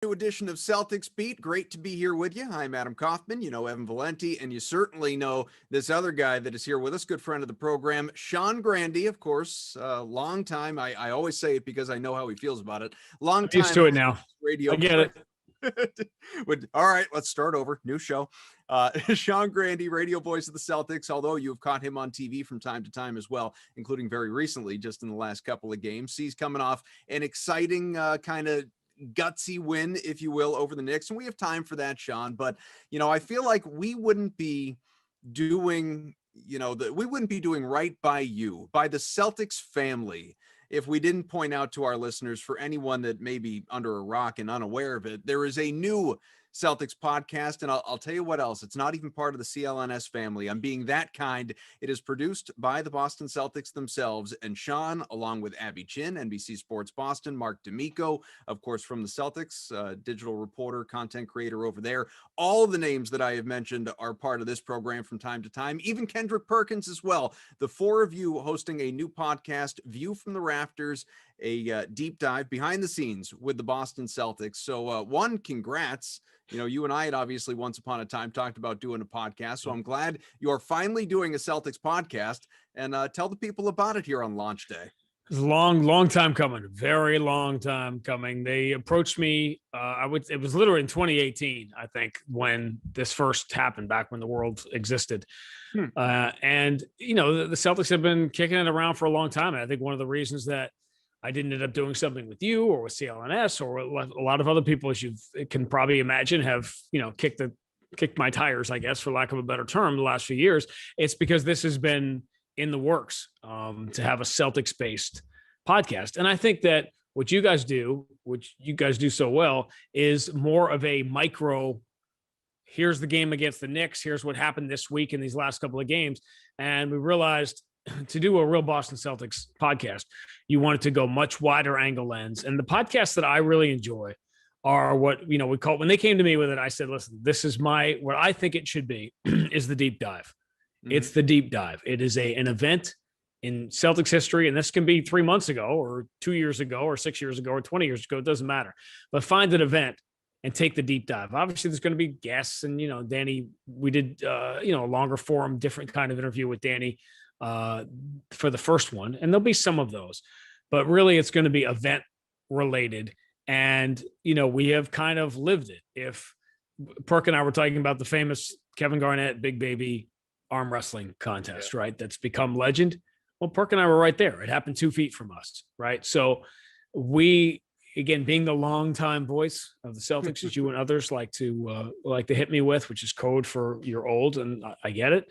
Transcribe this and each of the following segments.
New edition of Celtics Beat. Great to be here with you. I'm Adam Kaufman. You know Evan Valenti, and you certainly know this other guy that is here with us, good friend of the program, Sean Grande, of course. Long time. I always say it because I know how he feels about it. Long time. Used to it now. Radio. I get it. All right, let's start over. New show. Sean Grande, radio voice of the Celtics, although you've caught him on TV from time to time as well, including very recently, just in the last couple of games. He's coming off an exciting kind of gutsy win, if you will, over the Knicks. And we have time for that, Sean. But, I feel like we wouldn't be doing, we wouldn't be doing right by you, by the Celtics family, if we didn't point out to our listeners, for anyone that may be under a rock and unaware of it, there is a new Celtics podcast, and I'll tell you what else. It's not even part of the CLNS family. I'm being that kind. It is produced by the Boston Celtics themselves, and Sean, along with Abby Chin, NBC Sports Boston, Mark D'Amico, of course, from the Celtics, digital reporter, content creator over there. All of the names that I have mentioned are part of this program from time to time, even Kendrick Perkins as well. The four of you hosting a new podcast, View from the Rafters, a deep dive behind the scenes with the Boston Celtics. So one, congrats. You and I had obviously once upon a time talked about doing a podcast. So I'm glad you are finally doing a Celtics podcast, and tell the people about it here on launch day. It's a long time coming, very long time coming. They approached me. It was literally in 2018, I think, when this first happened, back when the world existed. And, the Celtics have been kicking it around for a long time. And I think one of the reasons that I didn't end up doing something with you or with CLNS or a lot of other people, as you can probably imagine, have, kicked my tires, I guess, for lack of a better term, the last few years. It's because this has been in the works to have a Celtics based podcast. And I think that what you guys do, which you guys do so well, is more of a micro, here's the game against the Knicks. Here's what happened this week in these last couple of games. And we realized to do a real Boston Celtics podcast, you want it to go much wider angle lens. And the podcasts that I really enjoy are what, we call, when they came to me with it, I said, listen, this is what I think it should be is the deep dive. Mm-hmm. It's the deep dive. It is an event in Celtics history. And this can be 3 months ago or 2 years ago or 6 years ago or 20 years ago. It doesn't matter, but find an event and take the deep dive. Obviously there's going to be guests and, Danny, we did, a longer form, different kind of interview with Danny for the first one. And there'll be some of those, but really it's going to be event related. And, we have kind of lived it. If Perk and I were talking about the famous Kevin Garnett, Big Baby arm wrestling contest, right? That's become legend. Well, Perk and I were right there. It happened 2 feet from us. Right. So we, again, being the longtime voice of the Celtics, as you and others like to hit me with, which is code for you're old. And I get it.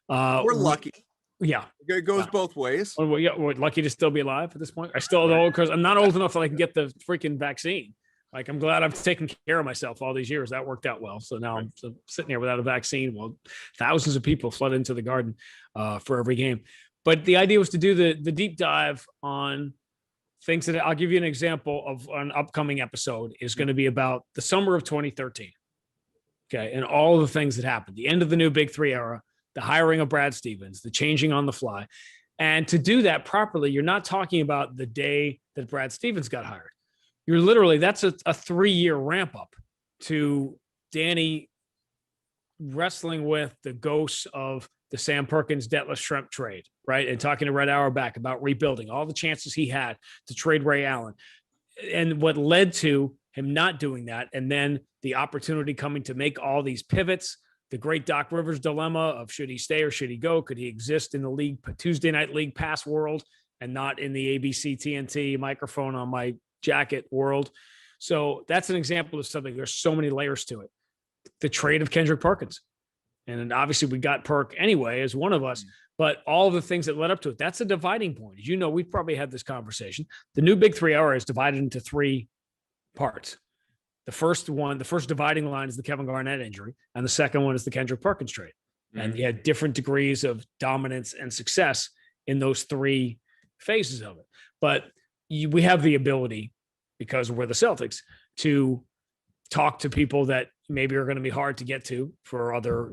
We're lucky. Yeah. It goes both ways. Well, yeah, we're lucky to still be alive at this point. I still don't, because I'm not old enough that I can get the freaking vaccine. Like, I'm glad I've taken care of myself all these years. That worked out well. So now I'm sitting here without a vaccine. Well, thousands of people flood into the Garden for every game. But the idea was to do the deep dive on things that I'll give you an example of. An upcoming episode is going to be about the summer of 2013. Okay. And all the things that happened, the end of the new Big Three era, the hiring of Brad Stevens, the changing on the fly. And to do that properly, you're not talking about the day that Brad Stevens got hired. You're literally, that's a 3-year ramp up to Danny wrestling with the ghosts of the Sam Perkins, Detlef Schrempf trade, right? And talking to Red Auerbach about rebuilding, all the chances he had to trade Ray Allen. And what led to him not doing that. And then the opportunity coming to make all these pivots, the great Doc Rivers dilemma of should he stay or should he go? Could he exist in the league, Tuesday night league pass world and not in the ABC TNT microphone on my jacket world? So that's an example of something. There's so many layers to it. The trade of Kendrick Perkins. And obviously we got Perk anyway as one of us, but all the things that led up to it, that's a dividing point. As you know, we've probably had this conversation. The new Big Three era is divided into 3 parts. The first dividing line is the Kevin Garnett injury, and the second one is the Kendrick Perkins trade. Mm-hmm. And you had different degrees of dominance and success in those 3 phases of it. But we have the ability, because we're the Celtics, to talk to people that maybe are going to be hard to get to for other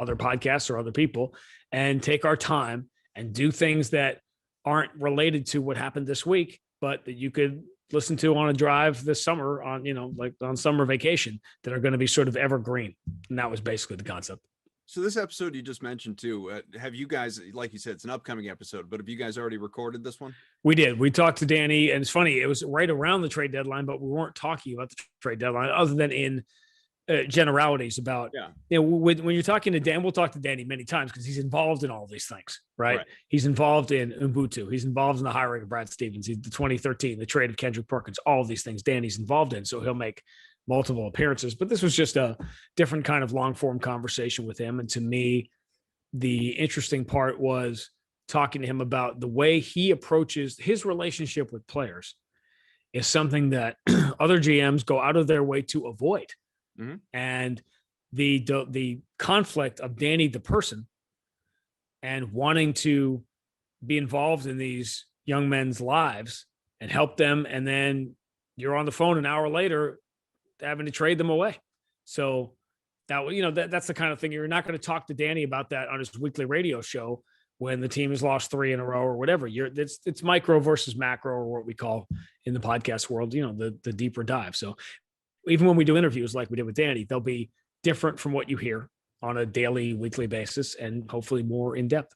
podcasts or other people, and take our time and do things that aren't related to what happened this week, but that you could listen to on a drive this summer on, like on summer vacation that are going to be sort of evergreen. And that was basically the concept. So this episode you just mentioned too, have you guys, like you said, it's an upcoming episode, but have you guys already recorded this one? We did. We talked to Danny, and it's funny. It was right around the trade deadline, but we weren't talking about the trade deadline other than in generalities about, when you're talking to Dan, we'll talk to Danny many times because he's involved in all these things, right? He's involved in Ubuntu. He's involved in the hiring of Brad Stevens. He's the 2013, the trade of Kendrick Perkins, all of these things Danny's involved in. So he'll make multiple appearances, but this was just a different kind of long form conversation with him. And to me, the interesting part was talking to him about the way he approaches his relationship with players is something that other GMs go out of their way to avoid. Mm-hmm. And the conflict of Danny, the person, and wanting to be involved in these young men's lives and help them. And then you're on the phone an hour later having to trade them away. So that's the kind of thing you're not going to talk to Danny about that on his weekly radio show when the team has lost 3 in a row or whatever. It's micro versus macro, or what we call in the podcast world, the deeper dive. So even when we do interviews like we did with Danny, they'll be different from what you hear on a daily, weekly basis, and hopefully more in depth.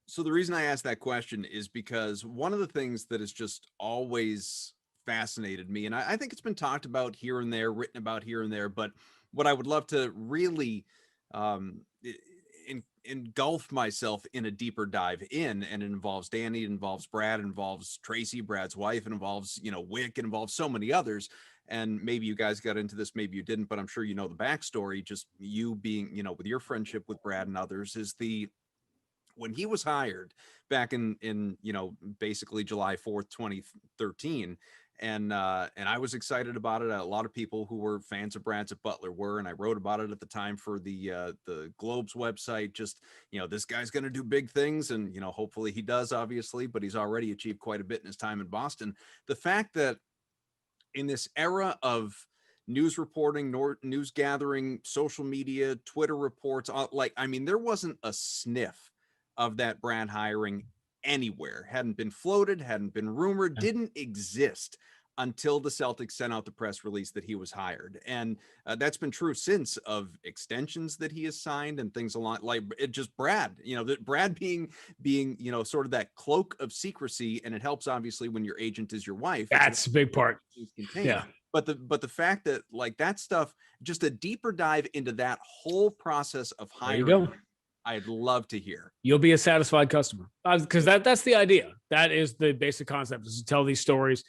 So the reason I asked that question is because one of the things that has just always fascinated me, and I think it's been talked about here and there, written about here and there, but what I would love to really engulf myself in a deeper dive in, and it involves Danny, it involves Brad, it involves Tracy, Brad's wife, it involves, Wick, it involves so many others. And maybe you guys got into this, maybe you didn't, but I'm sure you know the backstory, just you being, with your friendship with Brad and others, is when he was hired back in basically July 4th, 2013. And I was excited about it. A lot of people who were fans of Brad's at Butler were, and I wrote about it at the time for the Globe's website. Just, this guy's going to do big things, and, hopefully he does, obviously, but he's already achieved quite a bit in his time in Boston. The fact that in this era of news reporting, news gathering, social media, Twitter reports, there wasn't a sniff of that Brad hiring anywhere. Hadn't been floated, hadn't been rumored, didn't exist until the Celtics sent out the press release that he was hired. And that's been true since, of extensions that he has signed and things along, like it just Brad, that Brad being, sort of that cloak of secrecy. And it helps obviously when your agent is your wife. That's a big part. Yeah. But the fact that that stuff, just a deeper dive into that whole process of hiring, there you go. I'd love to hear. You'll be a satisfied customer, because that's the idea. That is the basic concept, is to tell these stories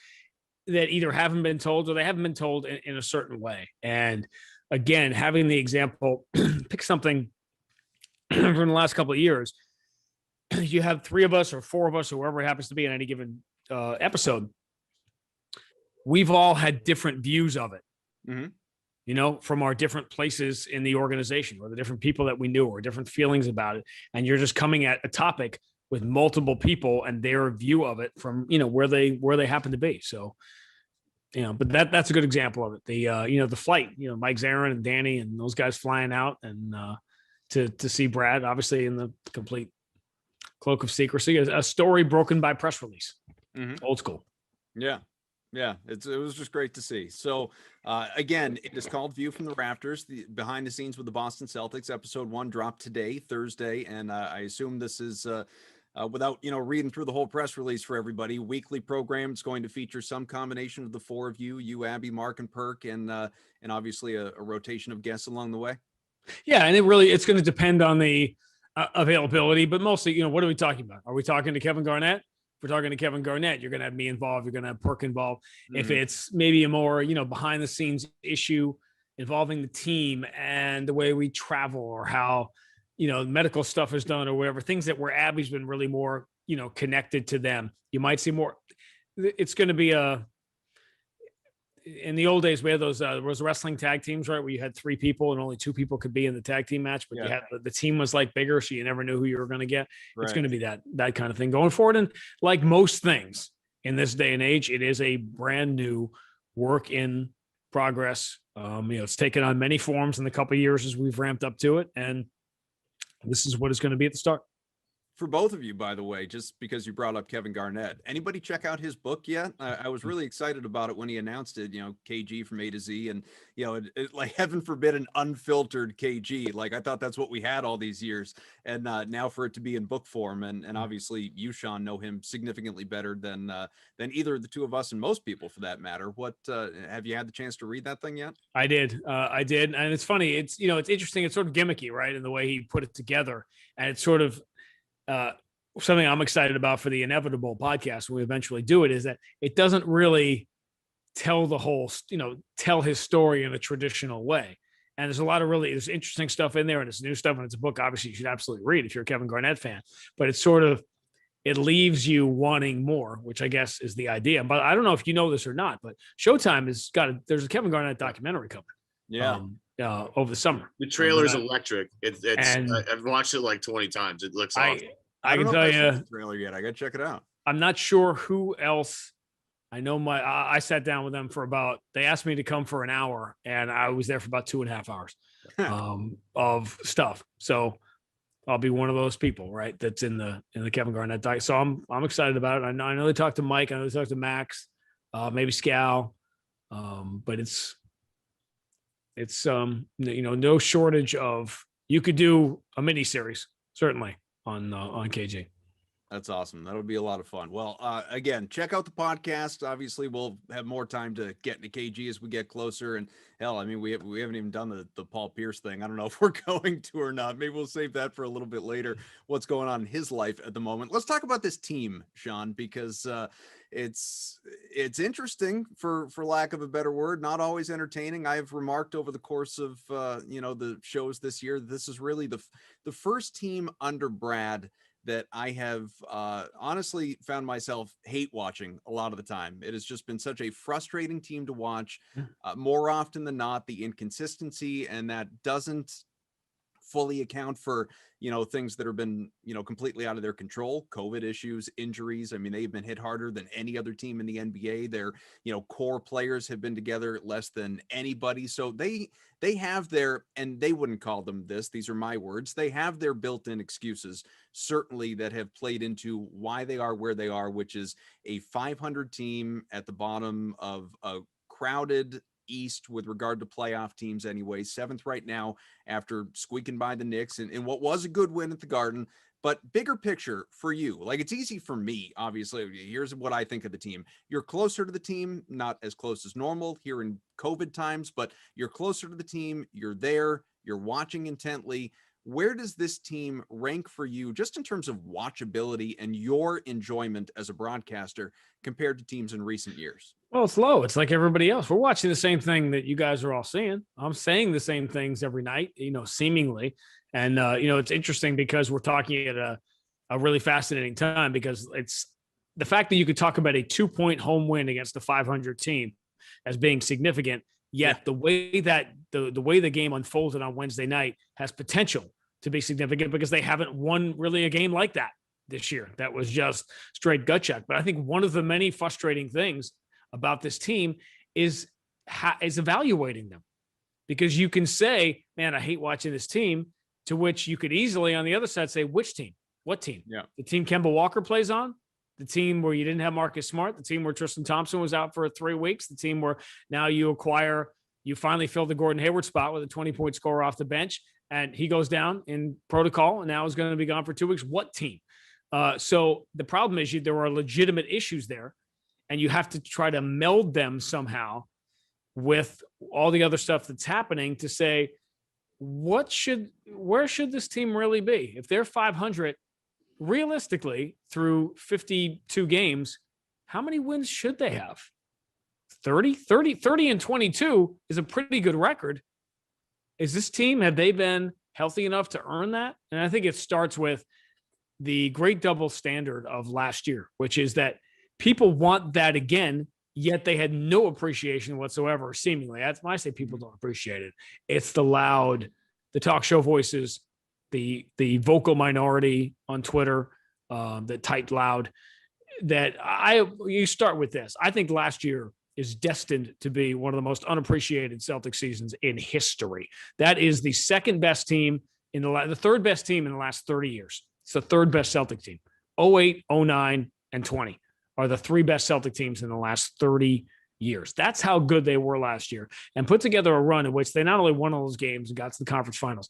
that either haven't been told or they haven't been told in a certain way. And again, having the example, pick something from the last couple of years. You have 3 of us or 4 of us, or whoever it happens to be in any given episode. We've all had different views of it. Mm-hmm. From our different places in the organization, or the different people that we knew, or different feelings about it. And you're just coming at a topic with multiple people and their view of it from, where they happen to be. So, but that's a good example of it. The flight, Mike Zarin and Danny and those guys flying out, and to see Brad, obviously in the complete cloak of secrecy, a story broken by press release. Mm-hmm. Old school. Yeah. Yeah, it was just great to see. So, again, it is called View from the Rafters, the behind the scenes with the Boston Celtics. Episode 1 dropped today, Thursday, and I assume this is, without reading through the whole press release for everybody, weekly program. It's going to feature some combination of the 4 of you, Abby, Mark, and Perk, and obviously a rotation of guests along the way. Yeah, and it's going to depend on the availability, but mostly, what are we talking about? Are we talking to Kevin Garnett? If we're talking to Kevin Garnett, you're going to have me involved. You're going to have Perk involved. Mm-hmm. If it's maybe a more, behind the scenes issue involving the team and the way we travel, or how, medical stuff is done, or whatever, things that where Abby's been really more, connected to them, you might see more. It's going to be in the old days, we had those wrestling tag teams, right? Where you had 3 people and only 2 people could be in the tag team match, but you had the team was bigger, so you never knew who you were going to get. Right. It's going to be that kind of thing going forward. And like most things in this day and age, it is a brand new work in progress. It's taken on many forms in the couple of years as we've ramped up to it, and this is what it's going to be at the start. for both of you, by the way, just because you brought up Kevin Garnett, anybody check out his book yet? I was really excited about it when he announced it, KG from A to Z, and, like, heaven forbid an unfiltered KG. Like, I thought that's what we had all these years. And now for it to be in book form, and obviously you, Sean, know him significantly better than either of the two of us, and most people for that matter. What have you had the chance to read that thing yet? I did. And it's funny. It's interesting. It's sort of gimmicky, right? In the way he put it together. And it's sort of something I'm excited about for the Inevitable podcast when we eventually do it, is that it doesn't really tell the whole, tell his story in a traditional way. And there's a lot of there's interesting stuff in there, and it's new stuff, and it's a book obviously you should absolutely read if you're a Kevin Garnett fan. But it's sort of, it leaves you wanting more, which I guess is the idea. But I don't know if you know this or not, but Showtime has there's a Kevin Garnett documentary coming. Yeah. Over the summer. The trailer is electric. I've watched it like 20 times. It looks awesome. I can tell you the trailer yet. I got to check it out. I'm not sure who else. I know I sat down with them they asked me to come for an hour, and I was there for about 2.5 hours of stuff. So I'll be one of those people, right? That's in the Kevin Garnett doc. So I'm excited about it. I know they talked to Mike. I know they talked to Max, maybe Scal, but it's no shortage of, you could do a mini series certainly on KG. That's awesome. That'll be a lot of fun. Well, again, check out the podcast. Obviously, we'll have more time to get into KG as we get closer. And hell, I mean, we haven't even done the Paul Pierce thing. I don't know if we're going to or not. Maybe we'll save that for a little bit later. What's going on in his life at the moment? Let's talk about this team, Sean, because it's interesting, for lack of a better word, not always entertaining. I've remarked over the course of the shows this year, this is really the first team under Brad that I have honestly found myself hate watching a lot of the time. It has just been such a frustrating team to watch. More often than not, the inconsistency, and that doesn't fully account for, things that have been, completely out of their control. COVID issues, injuries. I mean, they've been hit harder than any other team in the NBA. Their, core players have been together less than anybody. So they have and they wouldn't call them this, these are my words, they have their built-in excuses, certainly, that have played into why they are where they are, which is a 500 team at the bottom of a crowded East with regard to playoff teams anyway, 7th right now after squeaking by the Knicks in what was a good win at the Garden. But bigger picture for you, like, it's easy for me, obviously. Here's what I think of the team. You're closer to the team, not as close as normal here in COVID times, but you're closer to the team. You're there. You're watching intently. Where does this team rank for you, just in terms of watchability and your enjoyment as a broadcaster, compared to teams in recent years? Well, it's low. It's like everybody else. We're watching the same thing that you guys are all seeing. I'm saying the same things every night, seemingly. And, it's interesting because we're talking at a really fascinating time, because it's the fact that you could talk about a 2-point home win against a 500 team as being significant. Yet the way that the way the game unfolded on Wednesday night has potential to be significant, because they haven't won really a game like that this year. That was just straight gut check. But I think one of the many frustrating things about this team is evaluating them, because you can say, man, I hate watching this team, to which you could easily on the other side say, which team? What team? Yeah. The team Kemba Walker plays on? The team where you didn't have Marcus Smart? The team where Tristan Thompson was out for 3 weeks? The team where now you finally fill the Gordon Hayward spot with a 20-point scorer off the bench, and he goes down in protocol and now is going to be gone for 2 weeks? What team? So the problem is there are legitimate issues there, and you have to try to meld them somehow with all the other stuff that's happening to say, where should this team really be? If they're 500, realistically, through 52 games, how many wins should they have? 30 and 22 is a pretty good record. Is this team, have they been healthy enough to earn that? And I think it starts with the great double standard of last year, which is that people want that again, yet they had no appreciation whatsoever, seemingly. That's when I say people don't appreciate it. It's the loud, the talk show voices, the vocal minority on Twitter that typed loud. You start with this. I think last year is destined to be one of the most unappreciated Celtics seasons in history. That is the second best team the third best team in the last 30 years. It's the third best Celtic team. 08, 09, and 20 are the three best Celtic teams in the last 30 years. That's how good they were last year, and put together a run in which they not only won all those games and got to the conference finals,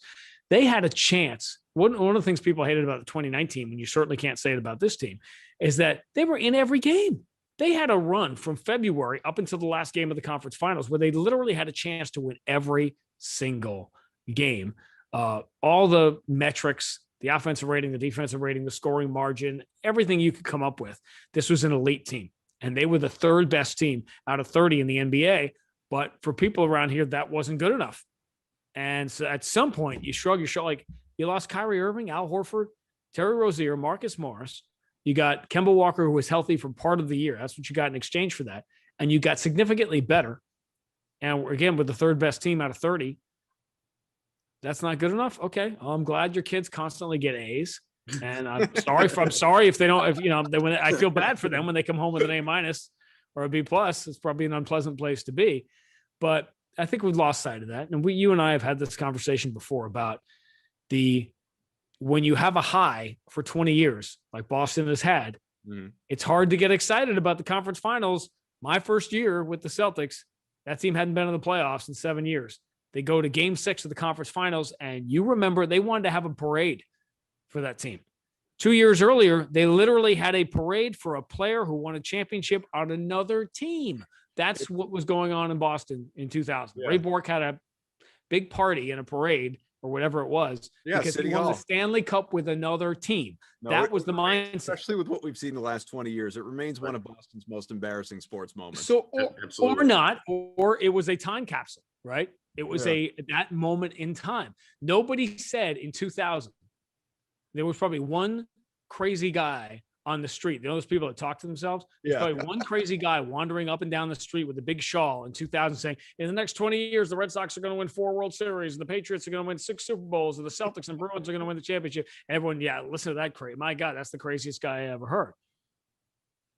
they had a chance. One of the things people hated about the 2019, and you certainly can't say it about this team, is that they were in every game. They had a run from February up until the last game of the conference finals where they literally had a chance to win every single game. All the metrics, the offensive rating, the defensive rating, the scoring margin, everything you could come up with. This was an elite team, and they were the third best team out of 30 in the NBA. But for people around here, that wasn't good enough. And so at some point, you shrug your shoulder. Like, you lost Kyrie Irving, Al Horford, Terry Rozier, Marcus Morris. You got Kemba Walker, who was healthy for part of the year. That's what you got in exchange for that. And you got significantly better. And again, with the third best team out of 30, that's not good enough. Okay. Well, I'm glad your kids constantly get A's. And I'm sorry if they don't, I feel bad for them when they come home with an A- or a B+. It's probably an unpleasant place to be. But I think we've lost sight of that. And you and I have had this conversation before about when you have a high for 20 years, like Boston has had, it's hard to get excited about the conference finals. My first year with the Celtics, that team hadn't been in the playoffs in 7 years. They go to game 6 of the conference finals, and you remember they wanted to have a parade for that team. 2 years earlier, they literally had a parade for a player who won a championship on another team. That's what was going on in Boston in 2000. Yeah. Ray Bork had a big party and a parade or whatever it was because City he won the Stanley Cup with another team. That was the mindset. Especially with what we've seen the last 20 years, it remains one of Boston's most embarrassing sports moments. So, or not, or it was a time capsule, right? It was that moment in time. Nobody said in 2000, there was probably one crazy guy on the street. You know those people that talk to themselves? There's probably one crazy guy wandering up and down the street with a big shawl in 2000 saying, in the next 20 years, the Red Sox are going to win 4 World Series, and the Patriots are going to win 6 Super Bowls, and the Celtics and Bruins are going to win the championship. And everyone, listen to that crazy. My God, that's the craziest guy I ever heard.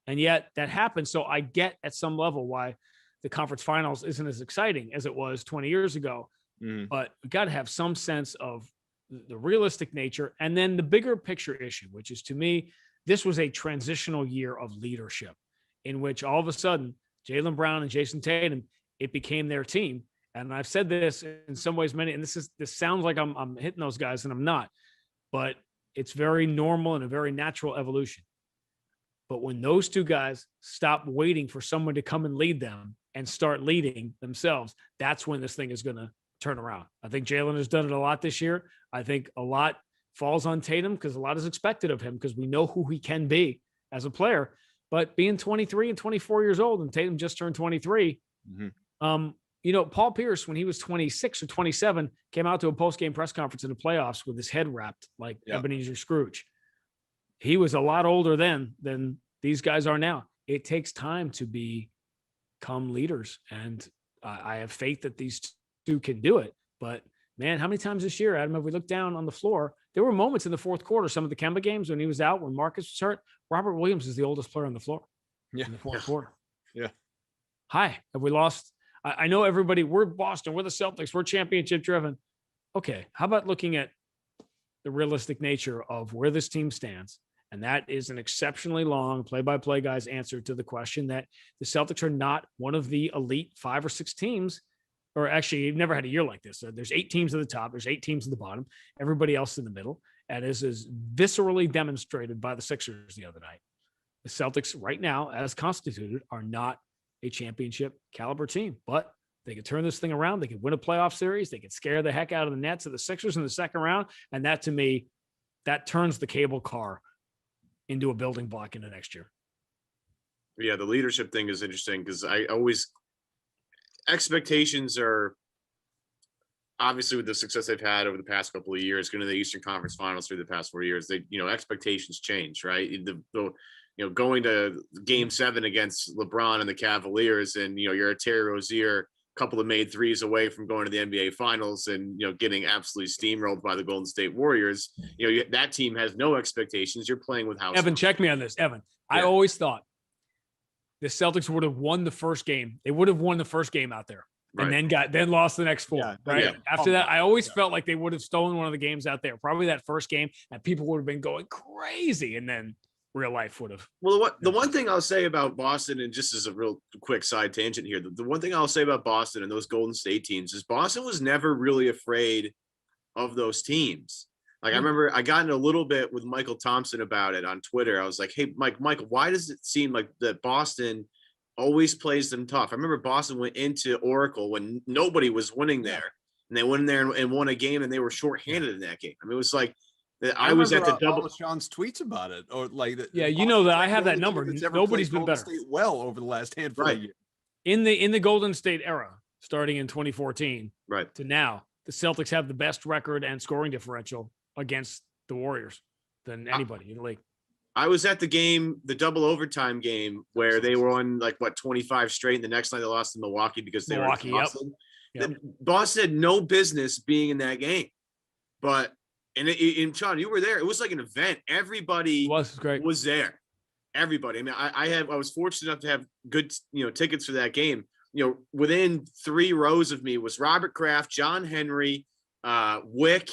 And yet that happened. So I get at some level why the conference finals isn't as exciting as it was 20 years ago. But we got to have some sense of the realistic nature. And then the bigger picture issue, which is, to me, this was a transitional year of leadership in which all of a sudden Jaylen Brown and Jayson Tatum, it became their team. And I've said this in some ways, and this sounds like I'm hitting those guys, and I'm not, but it's very normal and a very natural evolution. But when those two guys stop waiting for someone to come and lead them and start leading themselves, that's when this thing is going to turn around. I think Jaylen has done it a lot this year. I think a lot falls on Tatum because a lot is expected of him because we know who he can be as a player. But being 23 and 24 years old, and Tatum just turned 23, Paul Pierce, when he was 26 or 27, came out to a post-game press conference in the playoffs with his head wrapped like Ebenezer Scrooge. He was a lot older then than these guys are now. It takes time to become leaders, and I have faith that these two can do it. But man, how many times this year, Adam, have we looked down on the floor? There were moments in the fourth quarter, some of the Kemba games when he was out, when Marcus was hurt. Robert Williams is the oldest player on the floor in the fourth quarter. Yeah. Hi, have we lost? I know everybody, we're Boston, we're the Celtics, we're championship driven. Okay, how about looking at the realistic nature of where this team stands? And that is an exceptionally long play-by-play guy's answer to the question that the Celtics are not one of the elite 5 or 6 teams. Or actually, you've never had a year like this. There's 8 teams at the top. There's 8 teams at the bottom. Everybody else in the middle. And this is viscerally demonstrated by the Sixers the other night. The Celtics right now, as constituted, are not a championship caliber team. But they could turn this thing around. They could win a playoff series. They could scare the heck out of the Nets of the Sixers in the second round. And that, to me, that turns the cable car into a building block into next year. Yeah, the leadership thing is interesting because expectations are obviously with the success they've had over the past couple of years, going to the Eastern Conference Finals through the past 4 years, expectations change, right? Going to Game 7 against LeBron and the Cavaliers, and you're a Terry Rozier, a couple of made threes away from going to the NBA Finals, and getting absolutely steamrolled by the Golden State Warriors. That team has no expectations. You're playing with house. Evan, check me on this, Evan. Yeah. I always thought the Celtics would have won the first game. They would have won the first game out there. and then lost the next 4. Yeah, right. yeah. After that, I always felt like they would have stolen one of the games out there. Probably that first game, and people would have been going crazy, and then real life would have. Well, the one thing I'll say about Boston, and just as a real quick side tangent here, the one thing I'll say about Boston and those Golden State teams is Boston was never really afraid of those teams. Like, I remember I got in a little bit with Michael Thompson about it on Twitter. I was like, hey, Michael, why does it seem like that Boston always plays them tough? I remember Boston went into Oracle when nobody was winning there, and they went in there and won a game, and they were shorthanded in that game. I mean, it was like, I was at the double. All of Sean's tweets about it, or like that. Yeah, you know that I have that number. Nobody's been better. State well over the last handful of years. In the Golden State era, starting in 2014, right to now, the Celtics have the best record and scoring differential against the Warriors than anybody in the league. I was at the game, the double overtime game, where they were on 25 straight, and the next night they lost to Milwaukee because they were in Boston. Yep. Boston had no business being in that game, but. And Sean, you were there. It was like an event. Everybody was there. Everybody. I mean, I was fortunate enough to have good, tickets for that game. Within 3 rows of me was Robert Kraft, John Henry, Wick,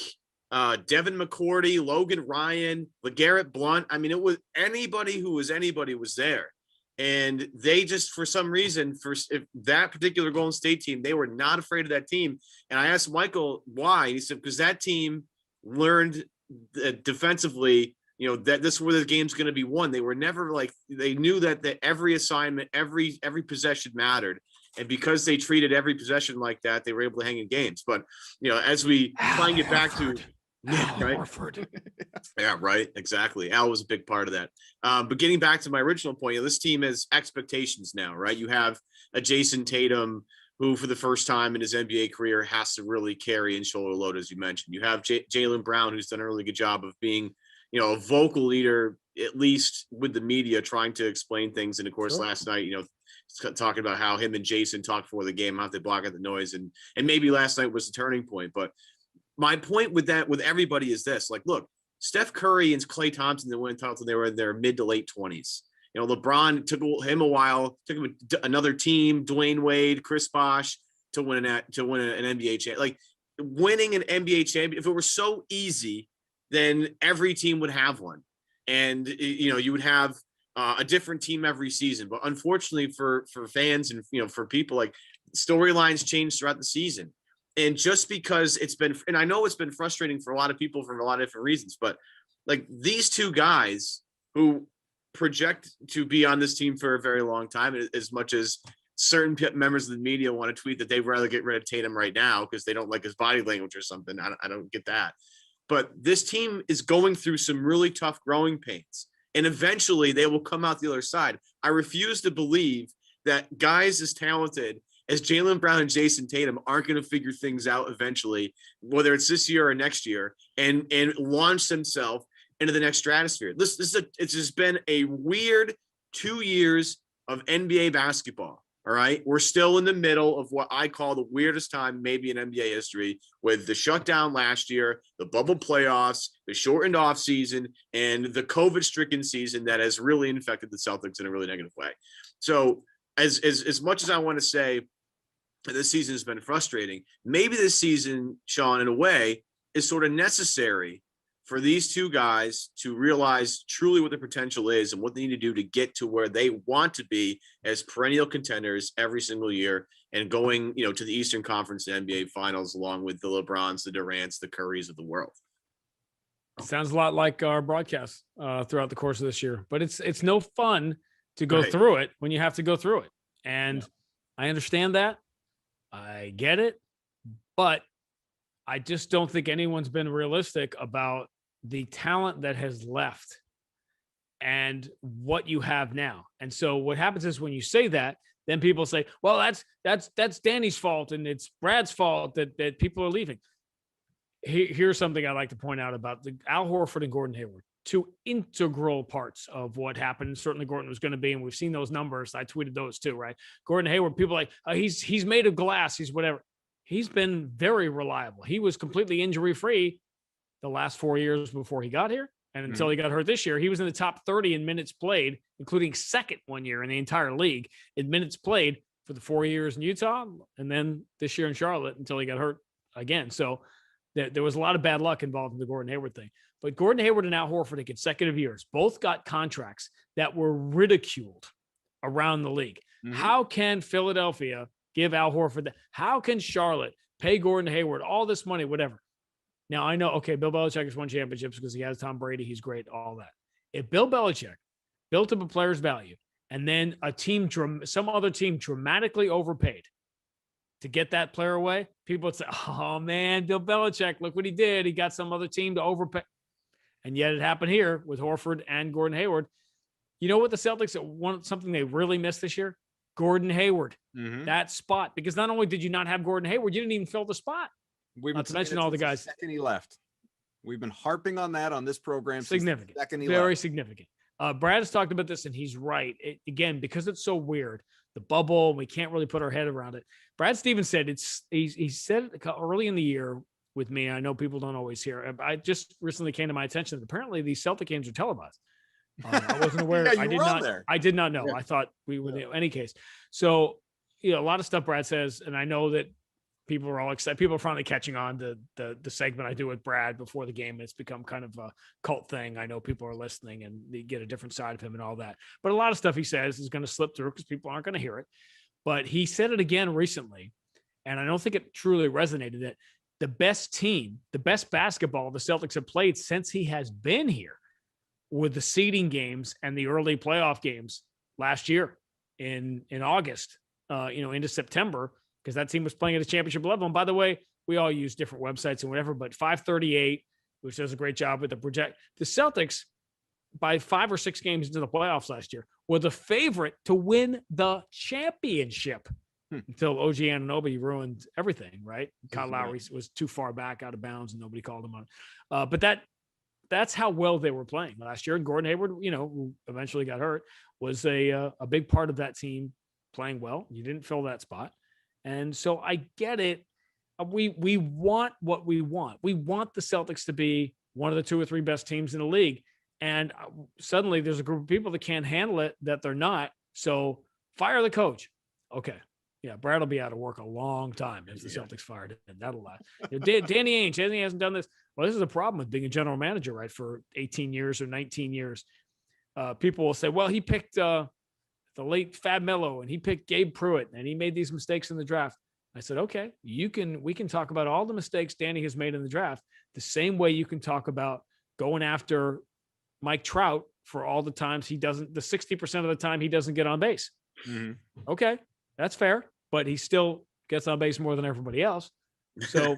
Devin McCourty, Logan Ryan, LeGarrette Blount. I mean, it was anybody who was anybody was there. And they just, for some reason, if that particular Golden State team, they were not afraid of that team. And I asked Michael why. He said, because that team learned defensively, that this is where the game's going to be won. They were never they knew that every assignment, every possession mattered. And because they treated every possession like that, they were able to hang in games. But, as we try and get back to right? Yeah, right. Exactly. Al was a big part of that. But getting back to my original point, this team has expectations now, right? You have a Jayson Tatum who for the first time in his NBA career has to really carry and shoulder load, as you mentioned. You have Jaylen Brown, who's done a really good job of being, a vocal leader, at least with the media, trying to explain things. And of course, last night, talking about how him and Jayson talked before the game, how they block out the noise. And maybe last night was the turning point. But my point with everybody is this, look, Steph Curry and Klay Thompson that went until they were in their mid to late 20s. LeBron took him a while, took him another team, Dwayne Wade, Chris Bosh, to win an NBA champion. Winning an NBA champion, if it were so easy, then every team would have one. And, you would have a different team every season. But unfortunately for fans and, for people, storylines change throughout the season. And just because and I know it's been frustrating for a lot of people for a lot of different reasons, but these two guys who project to be on this team for a very long time, as much as certain members of the media want to tweet that they'd rather get rid of Tatum right now because they don't like his body language or something. I don't get that. But this team is going through some really tough growing pains, and eventually they will come out the other side. I refuse to believe that guys as talented as Jaylen Brown and Jayson Tatum aren't going to figure things out eventually, whether it's this year or next year, and launch themselves into the next stratosphere. It's just been a weird 2 years of NBA basketball. All right. We're still in the middle of what I call the weirdest time, maybe in NBA history, with the shutdown last year, the bubble playoffs, the shortened off season, and the COVID stricken season that has really infected the Celtics in a really negative way. So as much as I want to say that this season has been frustrating, maybe this season, Sean, in a way, is sort of necessary for these two guys to realize truly what their potential is and what they need to do to get to where they want to be as perennial contenders every single year, and going, to the Eastern Conference and NBA Finals along with the LeBrons, the Durants, the Currys of the world. Sounds a lot like our broadcast throughout the course of this year, but it's no fun to go through it when you have to go through it. And I understand that. I get it, but I just don't think anyone's been realistic about the talent that has left and what you have now. And so what happens is when you say that, then people say, well, that's Danny's fault and it's Brad's fault that people are leaving. Here's something I'd like to point out about Al Horford and Gordon Hayward, two integral parts of what happened. Certainly Gordon was going to be, and we've seen those numbers. I tweeted those too, right? Gordon Hayward, people are like, he's made of glass. He's whatever. He's been very reliable. He was completely injury-free the last 4 years before he got here. And until he got hurt this year, he was in the top 30 in minutes played, including second 1 year in the entire league in minutes played for the 4 years in Utah and then this year in Charlotte until he got hurt again. So there was a lot of bad luck involved in the Gordon Hayward thing. But Gordon Hayward and Al Horford in consecutive years both got contracts that were ridiculed around the league. Mm-hmm. How can Philadelphia give Al Horford that? How can Charlotte pay Gordon Hayward all this money, whatever? Now, I know, okay, Bill Belichick has won championships because he has Tom Brady. He's great, all that. If Bill Belichick built up a player's value and then some other team dramatically overpaid to get that player away, people would say, oh, man, Bill Belichick, look what he did. He got some other team to overpay. And yet it happened here with Horford and Gordon Hayward. You know what the Celtics want, something they really missed this year? Gordon Hayward, that spot. Because not only did you not have Gordon Hayward, you didn't even fill the spot. Not to mention all the guys. The second he left. We've been harping on that on this program. Significant. Very significant. Brad has talked about this, and he's right. Again, because it's so weird, the bubble, we can't really put our head around it. Brad Stevens said he said it early in the year with me. I know people don't always hear. I just recently came to my attention that apparently these Celtic games are televised. I wasn't aware. Yeah, I did not know. Yeah. I thought we would in any case. So, a lot of stuff Brad says, and I know that people are all excited. People are finally catching on to the segment I do with Brad before the game. It's become kind of a cult thing. I know people are listening and they get a different side of him and all that. But a lot of stuff he says is going to slip through because people aren't going to hear it. But he said it again recently, and I don't think it truly resonated, that the best team, the best basketball the Celtics have played since he has been here with the seeding games and the early playoff games last year in August, into September, because that team was playing at a championship level. And by the way, we all use different websites and whatever, but 538, which does a great job with the project. The Celtics, by 5 or 6 games into the playoffs last year, were the favorite to win the championship until OG Anunoby ruined everything, right? Kyle Lowry was too far back out of bounds and nobody called him on. But that's how well they were playing last year. And Gordon Hayward, who eventually got hurt, was a big part of that team playing well. You didn't fill that spot. And so I get it. We want what we want. We want the Celtics to be one of the 2 or 3 best teams in the league. And suddenly there's a group of people that can't handle it, that they're not. So fire the coach. Okay. Yeah, Brad will be out of work a long time if the Celtics fired him. That'll last. Danny Ainge, he hasn't done this. Well, this is a problem with being a general manager, right? For 18 years or 19 years. People will say, well, he picked the late Fab Melo and he picked Gabe Pruitt and he made these mistakes in the draft. I said, okay, we can talk about all the mistakes Danny has made in the draft the same way you can talk about going after Mike Trout for all the times the 60% of the time he doesn't get on base. Mm-hmm. Okay, that's fair, but he still gets on base more than everybody else. So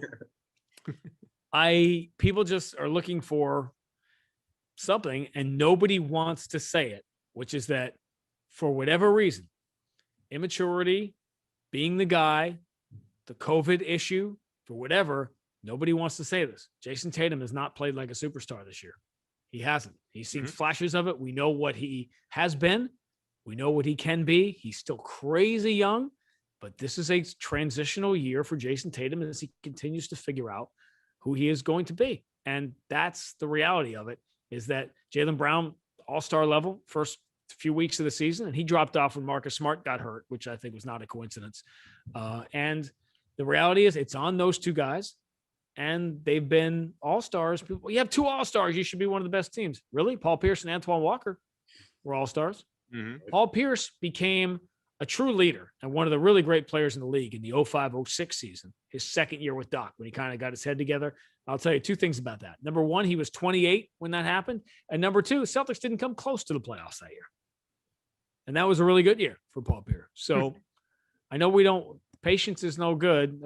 people just are looking for something and nobody wants to say it, which is that for whatever reason, immaturity, being the guy, the COVID issue, for whatever, nobody wants to say this. Jayson Tatum has not played like a superstar this year. He hasn't. He's seen flashes of it. We know what he has been. We know what he can be. He's still crazy young, but this is a transitional year for Jayson Tatum as he continues to figure out who he is going to be. And that's the reality of it, is that Jaylen Brown, all-star level, first few weeks of the season, and he dropped off when Marcus Smart got hurt, which I think was not a coincidence. And the reality is it's on those 2 guys, and they've been all-stars. People, you have 2 all-stars, you should be one of the best teams. Really? Paul Pierce and Antoine Walker were all-stars. Mm-hmm. Paul Pierce became a true leader and one of the really great players in the league in the 05-06 season, his second year with Doc, when he kind of got his head together. I'll tell you 2 things about that. Number 1, he was 28 when that happened. And number 2, Celtics didn't come close to the playoffs that year. And that was a really good year for Paul Pierce. So I know patience is no good.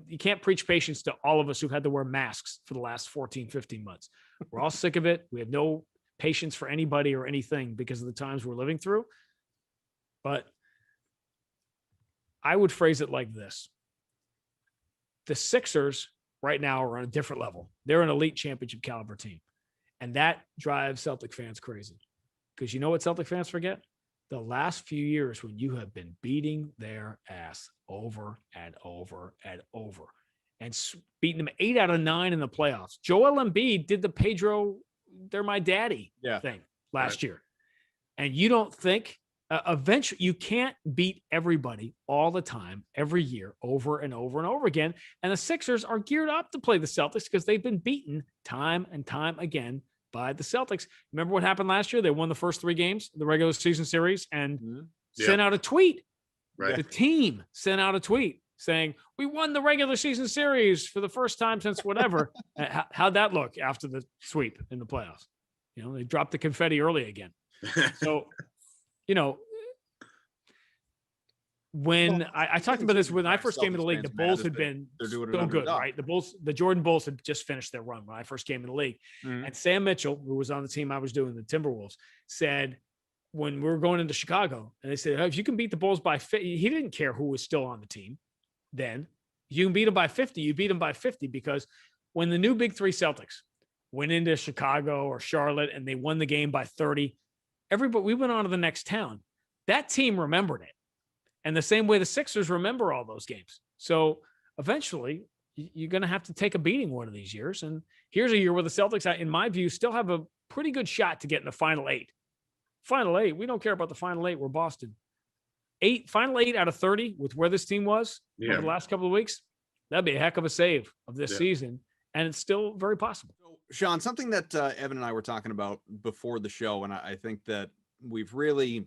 You can't preach patience to all of us who've had to wear masks for the last 14, 15 months. We're all sick of it. We have no patience for anybody or anything because of the times we're living through. But I would phrase it like this. The Sixers right now are on a different level. They're an elite championship caliber team. And that drives Celtic fans crazy. Because you know what Celtic fans forget? The last few years when you have been beating their ass over and over and over and beating them 8 out of 9 in the playoffs. Joel Embiid did the Pedro, they're my daddy thing last year. And you don't think eventually you can't beat everybody all the time, every year, over and over and over again. And the Sixers are geared up to play the Celtics because they've been beaten time and time again by the Celtics. Remember what happened last year? They won the first 3 games, the regular season series, and sent out a tweet. Right. The team sent out a tweet saying, we won the regular season series for the first time since whatever. How'd that look after the sweep in the playoffs? They dropped the confetti early again. So, when I talked about this when I first came in the league, the Bulls had been so good, right? The Jordan Bulls had just finished their run when I first came in the league. And Sam Mitchell, who was on the team I was doing, the Timberwolves, said when we were going into Chicago, and they said, if you can beat the Bulls by 50, he didn't care who was still on the team then. You can beat them by 50, you beat them by 50, because when the new Big Three Celtics went into Chicago or Charlotte and they won the game by 30, we went on to the next town. That team remembered it. And the same way the Sixers remember all those games. So eventually you're going to have to take a beating one of these years. And here's a year where the Celtics, in my view, still have a pretty good shot to get in the final 8. Final 8. We don't care about the final 8. We're Boston. Final 8 out of 30 with where this team was over the last couple of weeks. That'd be a heck of a save of this season. And it's still very possible. So, Sean, something that Evan and I were talking about before the show, and I think that we've really,